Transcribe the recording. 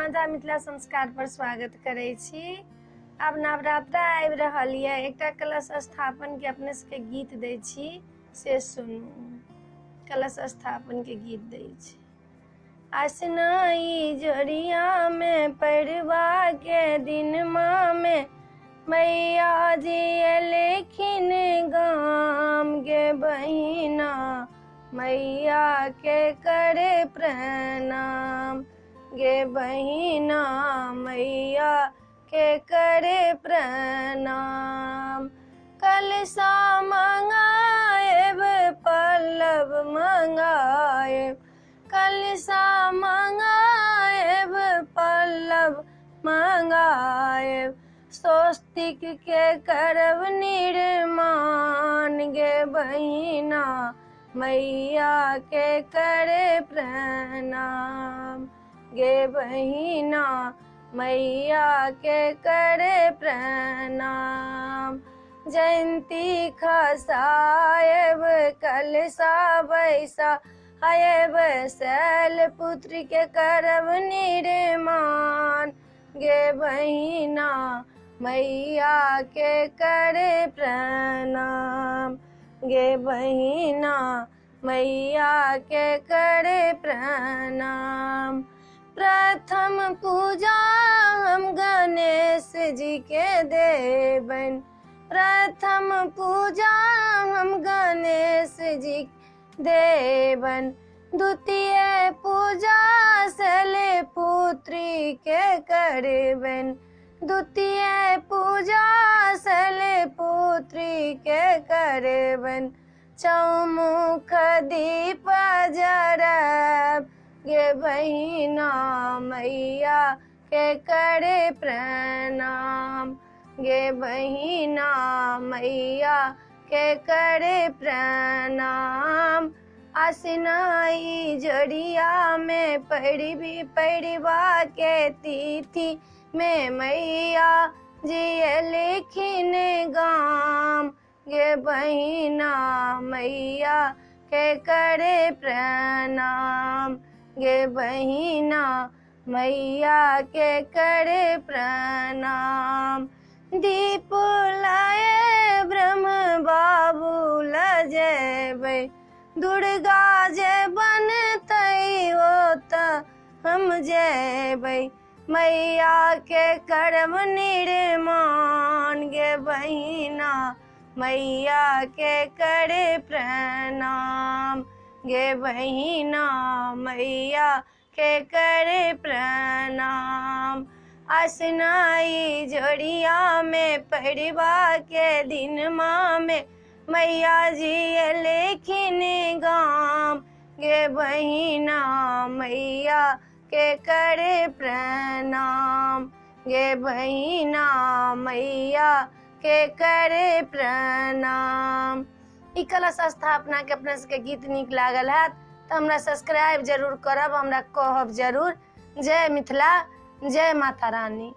माझा मिथिला संस्कार पर स्वागत करे छी। अब नवरात्रा आबि रहल है, एकटा कलश स्थापन के अपने सबके गीत दै छी, से सुनू। कलश स्थापन के गीत दै छी। आसनाई जोड़िया में पड़वा के दिन में मैया जी एलखिन गाम गे बहिना, मैया के करे प्रणाम गे बहिना, मैया के करे प्रणाम। कलशा मंगाएब पल्लव मंगाएब, कलशा मंगाएब पल्लव मंगाएब, स्वस्तिक के करब निर्माण गे बहिना, मैया के करे प्रणाम गे बहिना, मैया के करे प्रणाम। जयंती खसाएब कलशा बैसाएब, शैलपुत्री के करब निर्माण गे बहिना, मैया के करे प्रणाम गे बहिना, मैया के करे प्रणाम। प्रथम पूजा हम गणेश जी के देबन, प्रथम पूजा हम गणेश जी देबन, द्वितीय पूजा शैलपुत्री के करबन, द्वितीय पूजा शैलपुत्री के करबन। चौमुख दीप जरब गे बहिना, मैया के करे प्रणाम गे बहिना, मैया के करे प्रणाम। आसनाई जोड़िया में पड़वा के तिथि में मैया जी एलखिन गाम गे बहिना, मैया के करे प्रणाम गे बहिना, मैया के करे प्रणाम। दीप लाए ब्रह्म बाबू लजेबै, दुर्गा जे बनतै ओ त हम जेबै, मैया के करब निर्माण गे बहिना, मैया के करे प्रणाम गे बहिना, मैया के करे प्रणाम। आसनाई जोड़िया में पड़वा के दिन में मैया जी एलखिन गाम गे बहिना, मैया के करे प्रणाम गे बहिना, मैया के करे प्रणाम। ई कलश स्थापना के अपने सबके गीत नीक लागल है तो हमरा सब्सक्राइब जरूर करब, हमरा कहब जरूर। जय मिथिला, जय माता रानी।